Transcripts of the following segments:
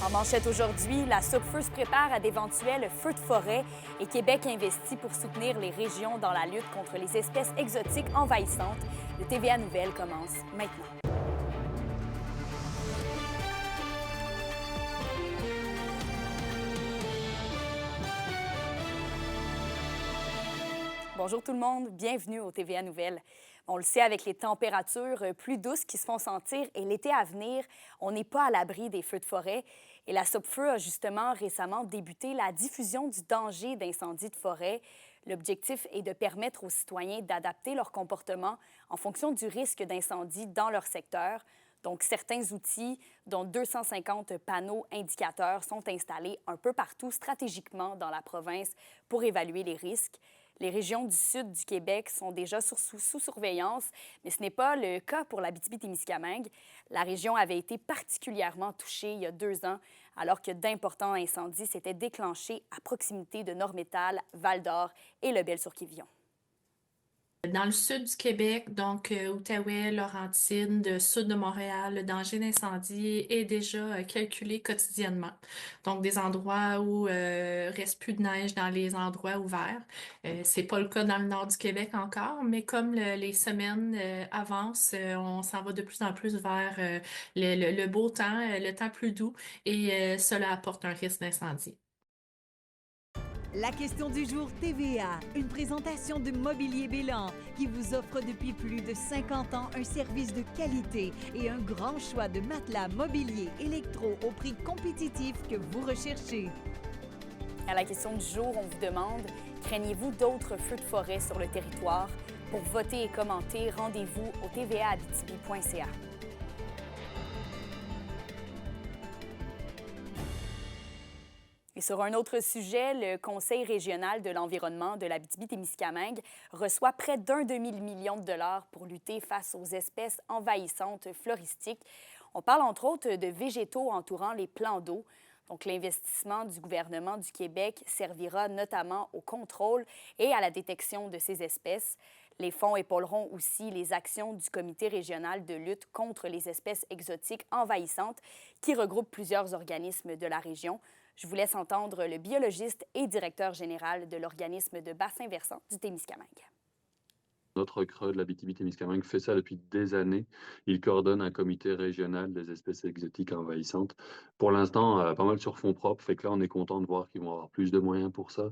En manchette aujourd'hui, la Sopfeu se prépare à d'éventuels feux de forêt et Québec investit pour soutenir les régions dans la lutte contre les espèces exotiques envahissantes. Le TVA Nouvelles commence maintenant. Bonjour tout le monde, bienvenue au TVA Nouvelles. On le sait, avec les températures plus douces qui se font sentir et l'été à venir, on n'est pas à l'abri des feux de forêt. Et la Sopfeu a justement récemment débuté la diffusion du danger d'incendie de forêt. L'objectif est de permettre aux citoyens d'adapter leur comportement en fonction du risque d'incendie dans leur secteur. Donc, certains outils, dont 250 panneaux indicateurs, sont installés un peu partout stratégiquement dans la province pour évaluer les risques. Les régions du sud du Québec sont déjà sous surveillance, mais ce n'est pas le cas pour l'Abitibi-Témiscamingue. La région avait été particulièrement touchée il y a 2 ans, alors que d'importants incendies s'étaient déclenchés à proximité de Nord-Métal, Val-d'Or et Lebel-sur-Quévillon. Dans le sud du Québec, donc Outaouais, Laurentides, sud de Montréal, le danger d'incendie est déjà calculé quotidiennement. Donc des endroits où reste plus de neige dans les endroits ouverts. C'est pas le cas dans le nord du Québec encore, mais comme les semaines avancent, on s'en va de plus en plus vers le beau temps, le temps plus doux, et cela apporte un risque d'incendie. La question du jour TVA, une présentation de Mobilier Bélan qui vous offre depuis plus de 50 ans un service de qualité et un grand choix de matelas mobilier électro au prix compétitif que vous recherchez. À la question du jour, on vous demande « Craignez-vous d'autres feux de forêt sur le territoire? » Pour voter et commenter, rendez-vous au tvaabitibi.ca. Et sur un autre sujet, le Conseil régional de l'environnement de l'Abitibi-Témiscamingue reçoit près d'un demi-million de dollars pour lutter face aux espèces envahissantes floristiques. On parle entre autres de végétaux entourant les plans d'eau. Donc, l'investissement du gouvernement du Québec servira notamment au contrôle et à la détection de ces espèces. Les fonds épauleront aussi les actions du Comité régional de lutte contre les espèces exotiques envahissantes qui regroupe plusieurs organismes de la région. Je vous laisse entendre le biologiste et directeur général de l'organisme de bassin versant du Témiscamingue. Notre CRE de l'Abitibi-Témiscamingue fait ça depuis des années. Il coordonne un comité régional des espèces exotiques envahissantes. Pour l'instant, pas mal sur fonds propres. Fait que là, on est content de voir qu'ils vont avoir plus de moyens pour ça,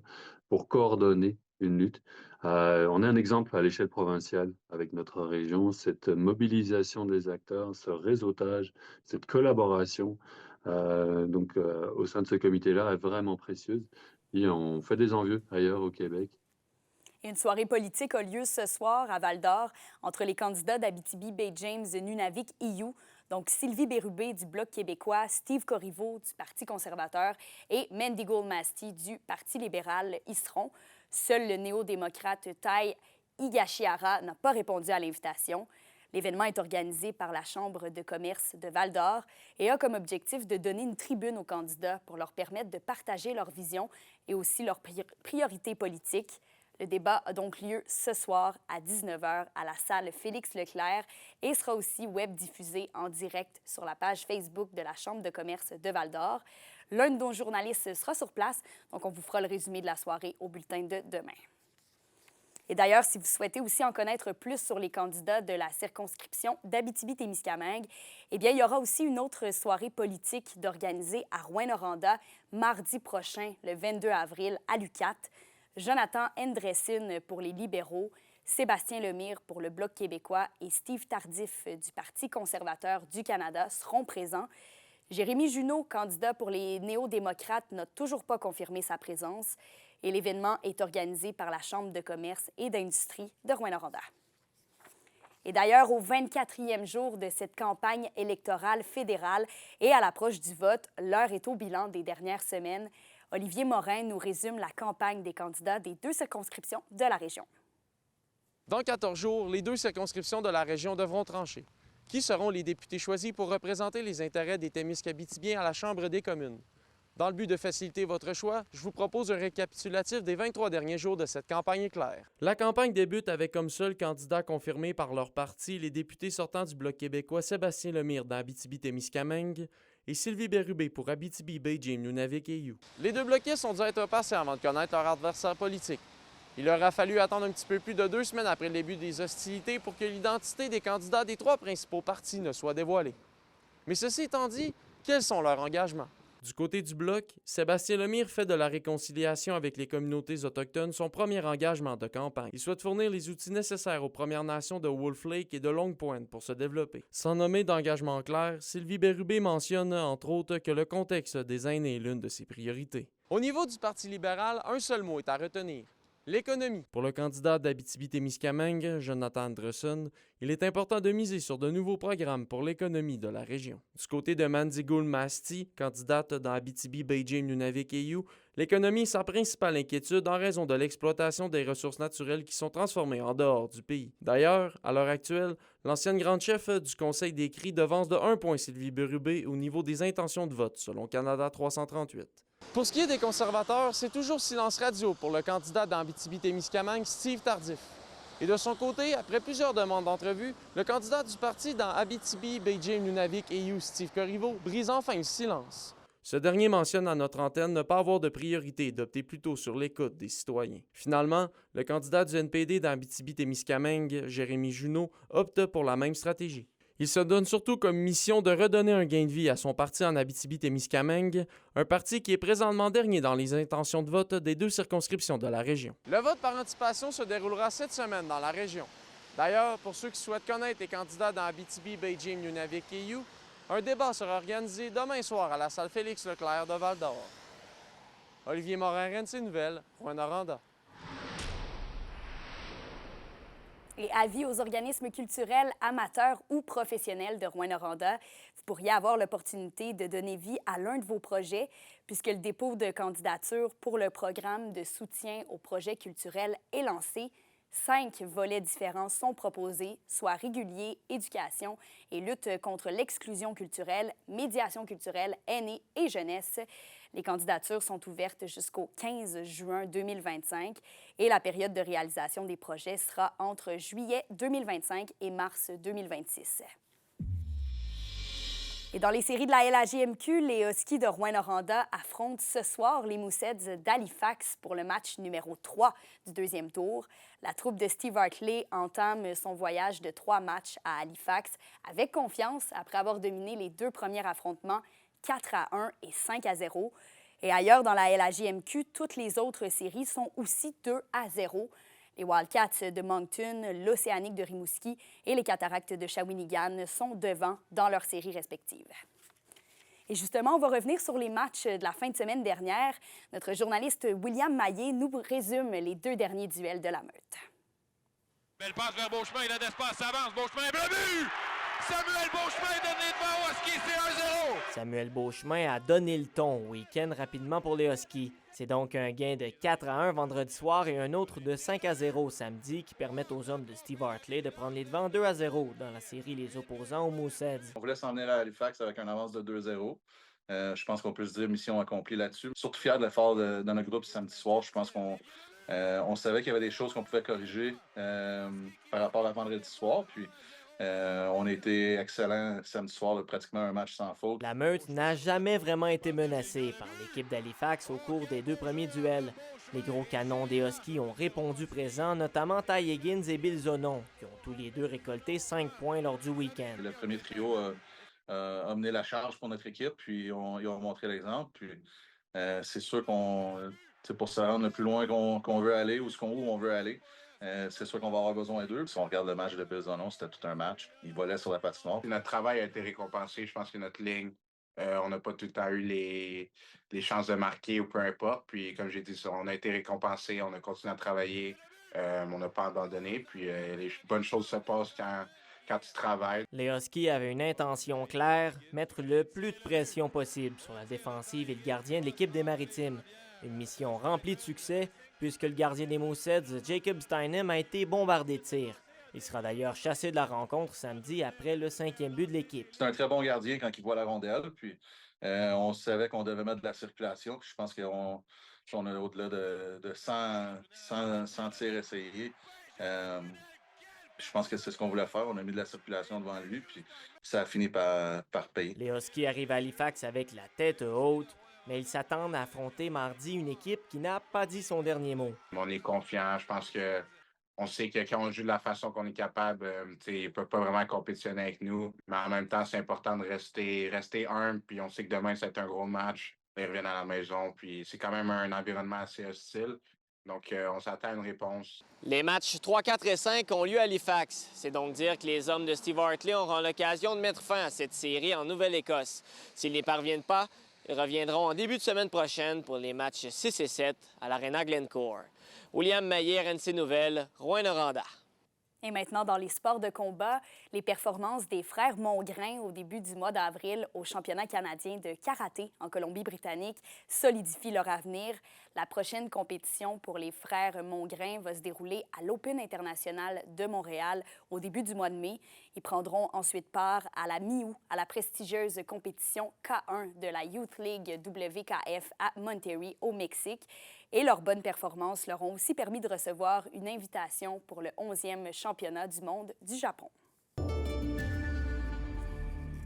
pour coordonner une lutte. On a un exemple à l'échelle provinciale avec notre région, cette mobilisation des acteurs, ce réseautage, cette collaboration. Au sein de ce comité-là est vraiment précieuse. Et on fait des envieux ailleurs au Québec. Une soirée politique a lieu ce soir à Val-d'Or entre les candidats d'Abitibi, Baie-James, Nunavik, EU, donc Sylvie Bérubé du Bloc québécois, Steve Corriveau du Parti conservateur et Mandy Goldmasty du Parti libéral y seront. Seul le néo-démocrate Tai Higashihara n'a pas répondu à l'invitation. L'événement est organisé par la Chambre de commerce de Val-d'Or et a comme objectif de donner une tribune aux candidats pour leur permettre de partager leur vision et aussi leurs priorités politiques. Le débat a donc lieu ce soir à 19h à la salle Félix-Leclerc et sera aussi web diffusé en direct sur la page Facebook de la Chambre de commerce de Val-d'Or. L'un de nos journalistes sera sur place, donc on vous fera le résumé de la soirée au bulletin de demain. Et d'ailleurs, si vous souhaitez aussi en connaître plus sur les candidats de la circonscription d'Abitibi-Témiscamingue, eh bien, il y aura aussi une autre soirée politique d'organiser à Rouyn-Noranda mardi prochain, le 22 avril, à l'UQAT. Jonathan Endressin pour les libéraux, Sébastien Lemire pour le Bloc québécois et Steve Tardif du Parti conservateur du Canada seront présents. Jérémy Junot, candidat pour les néo-démocrates, n'a toujours pas confirmé sa présence et l'événement est organisé par la Chambre de commerce et d'industrie de Rouyn-Noranda. Et d'ailleurs, au 24e jour de cette campagne électorale fédérale et à l'approche du vote, l'heure est au bilan des dernières semaines. Olivier Morin nous résume la campagne des candidats des 2 circonscriptions de la région. Dans 14 jours, les 2 circonscriptions de la région devront trancher. Qui seront les députés choisis pour représenter les intérêts des Témiscabitibiens à la Chambre des communes? Dans le but de faciliter votre choix, je vous propose un récapitulatif des 23 derniers jours de cette campagne éclair. La campagne débute avec comme seul candidat confirmé par leur parti les députés sortants du Bloc québécois Sébastien Lemire d'Abitibi-Témiscamingue et Sylvie Bérubé pour Abitibi, Bay-James, Nunavik et You. Les deux bloquistes ont dû être patients avant de connaître leur adversaire politique. Il leur a fallu attendre un petit peu plus de 2 semaines après le début des hostilités pour que l'identité des candidats des 3 principaux partis ne soit dévoilée. Mais ceci étant dit, quels sont leurs engagements? Du côté du Bloc, Sébastien Lemire fait de la réconciliation avec les communautés autochtones son premier engagement de campagne. Il souhaite fournir les outils nécessaires aux Premières Nations de Wolf Lake et de Long Point pour se développer. Sans nommer d'engagement clair, Sylvie Bérubé mentionne entre autres que le contexte des aînés est l'une de ses priorités. Au niveau du Parti libéral, un seul mot est à retenir. L'économie. Pour le candidat d'Abitibi-Témiscamingue, Jonathan Andresen, il est important de miser sur de nouveaux programmes pour l'économie de la région. Du côté de Mandy Gould-Masti, candidate dans Abitibi, Bay-James, Nunavik et You, l'économie est sa principale inquiétude en raison de l'exploitation des ressources naturelles qui sont transformées en dehors du pays. D'ailleurs, à l'heure actuelle, l'ancienne grande chef du Conseil des cris devance de 1 point Sylvie Bérubé au niveau des intentions de vote, selon Canada 338. Pour ce qui est des conservateurs, c'est toujours silence radio pour le candidat d'Abitibi-Témiscamingue, Steve Tardif. Et de son côté, après plusieurs demandes d'entrevue, le candidat du parti dans Abitibi, Bay-James, Nunavik et You, Steve Corriveau, brise enfin le silence. Ce dernier mentionne à notre antenne ne pas avoir de priorité et d'opter plutôt sur l'écoute des citoyens. Finalement, le candidat du NPD d'Abitibi-Témiscamingue, Jérémy Junot, opte pour la même stratégie. Il se donne surtout comme mission de redonner un gain de vie à son parti en Abitibi-Témiscamingue, un parti qui est présentement dernier dans les intentions de vote des 2 circonscriptions de la région. Le vote par anticipation se déroulera cette semaine dans la région. D'ailleurs, pour ceux qui souhaitent connaître les candidats dans Abitibi, Bay-James, Nunavik et You, un débat sera organisé demain soir à la salle Félix-Leclerc de Val-d'Or. Olivier Morin, RNC Nouvelles, Rouyn-Noranda. Et avis aux organismes culturels amateurs ou professionnels de Rouyn-Noranda, vous pourriez avoir l'opportunité de donner vie à l'un de vos projets puisque le dépôt de candidature pour le programme de soutien aux projets culturels est lancé. 5 volets différents sont proposés, soit régulier, éducation et lutte contre l'exclusion culturelle, médiation culturelle, aînés et jeunesse. Les candidatures sont ouvertes jusqu'au 15 juin 2025 et la période de réalisation des projets sera entre juillet 2025 et mars 2026. Et dans les séries de la LHJMQ, les Huskies de Rouyn-Noranda affrontent ce soir les Mooseheads d'Halifax pour le match numéro 3 du 2e tour. La troupe de Steve Hartley entame son voyage de 3 matchs à Halifax avec confiance après avoir dominé les 2 premiers affrontements 4-1 et 5-0. Et ailleurs dans la LHJMQ, toutes les autres séries sont aussi 2-0. Les Wildcats de Moncton, l'Océanique de Rimouski et les Cataractes de Shawinigan sont devant dans leurs séries respectives. Et justement, on va revenir sur les matchs de la fin de semaine dernière. Notre journaliste William Maillé nous résume les 2 derniers duels de la Meute. Belle passe vers Beauchemin, il a d'espace, ça avance, Beauchemin, le but! Samuel Beauchemin donne les devants aux Huskies, c'est 1-0! Samuel Beauchemin a donné le ton au week-end rapidement pour les Huskies. C'est donc un gain de 4-1 vendredi soir et un autre de 5-0 samedi qui permettent aux hommes de Steve Hartley de prendre les devants 2-0 dans la série les opposants aux Mooseheads. On voulait s'en venir à Halifax avec un avance de 2-0. Je pense qu'on peut se dire mission accomplie là-dessus. Surtout fier de l'effort de notre groupe samedi soir. Je pense qu'on savait qu'il y avait des choses qu'on pouvait corriger par rapport à vendredi soir. Puis on a été excellents samedi soir, pratiquement un match sans faute. La Meute n'a jamais vraiment été menacée par l'équipe d'Halifax au cours des 2 premiers duels. Les gros canons des Huskies ont répondu présent, notamment Ty Higgins et Bill Zonon, qui ont tous les 2 récolté 5 points lors du week-end. Le premier trio a mené la charge pour notre équipe, puis ils ont montré l'exemple. Puis c'est sûr qu'on, pour se rendre le plus loin qu'on veut aller ou où on veut aller, c'est sûr qu'on va avoir besoin d'eux. Si on regarde le match de Bill Zonon, c'était tout un match. Il volait sur la patinoire. Notre travail a été récompensé. Je pense que notre ligne, on n'a pas tout le temps eu les chances de marquer ou peu importe. Puis, comme j'ai dit, on a été récompensé. On a continué à travailler. On n'a pas abandonné. Puis, les bonnes choses se passent quand tu travailles. Les Huskies avaient une intention claire, mettre le plus de pression possible sur la défensive et le gardien de l'équipe des Maritimes. Une mission remplie de succès, puisque le gardien des Mooseheads, Jacob Steinem, a été bombardé de tirs. Il sera d'ailleurs chassé de la rencontre samedi après le 5e but de l'équipe. C'est un très bon gardien quand il voit la rondelle. Puis on savait qu'on devait mettre de la circulation. Puis je pense qu'on a au-delà de 100 tirs essayés. Je pense que c'est ce qu'on voulait faire. On a mis de la circulation devant lui, puis ça a fini par payer. Les Huskies arrivent à Halifax avec la tête haute, mais ils s'attendent à affronter mardi une équipe qui n'a pas dit son dernier mot. On est confiant. Je pense qu'on sait que quand on joue de la façon qu'on est capable, ils ne peuvent pas vraiment compétitionner avec nous. Mais en même temps, c'est important de rester humble. Puis on sait que demain, ça va être un gros match. Ils reviennent à la maison. Puis c'est quand même un environnement assez hostile. Donc, on s'attend à une réponse. Les matchs 3, 4 et 5 ont lieu à Halifax. C'est donc dire que les hommes de Steve Hartley auront l'occasion de mettre fin à cette série en Nouvelle-Écosse. S'ils n'y parviennent pas, ils reviendront en début de semaine prochaine pour les matchs 6 et 7 à l'Arena Glencore. William Maillet, RNC Nouvelles, Rouyn-Noranda. Et maintenant, dans les sports de combat, les performances des frères Mongrain au début du mois d'avril au championnat canadien de karaté en Colombie-Britannique solidifient leur avenir. La prochaine compétition pour les frères Mongrain va se dérouler à l'Open international de Montréal au début du mois de mai. Ils prendront ensuite part à la mi-août à la prestigieuse compétition K1 de la Youth League WKF à Monterrey, au Mexique. Et leurs bonnes performances leur ont aussi permis de recevoir une invitation pour le 11e championnat du monde du Japon.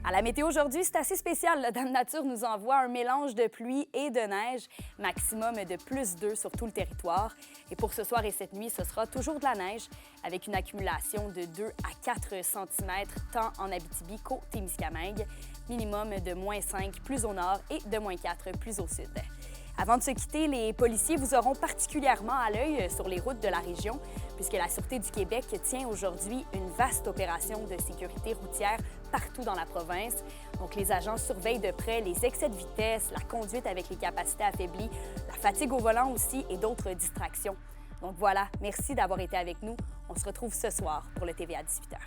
À la météo aujourd'hui, c'est assez spécial. La Dame Nature nous envoie un mélange de pluie et de neige, maximum de +2 sur tout le territoire. Et pour ce soir et cette nuit, ce sera toujours de la neige, avec une accumulation de 2 à 4 cm, tant en Abitibi qu'au Témiscamingue. Minimum de -5 plus au nord et de -4 plus au sud. Avant de se quitter, les policiers vous auront particulièrement à l'œil sur les routes de la région, puisque la Sûreté du Québec tient aujourd'hui une vaste opération de sécurité routière partout dans la province. Donc, les agents surveillent de près les excès de vitesse, la conduite avec les capacités affaiblies, la fatigue au volant aussi et d'autres distractions. Donc voilà, merci d'avoir été avec nous. On se retrouve ce soir pour le TVA 18h.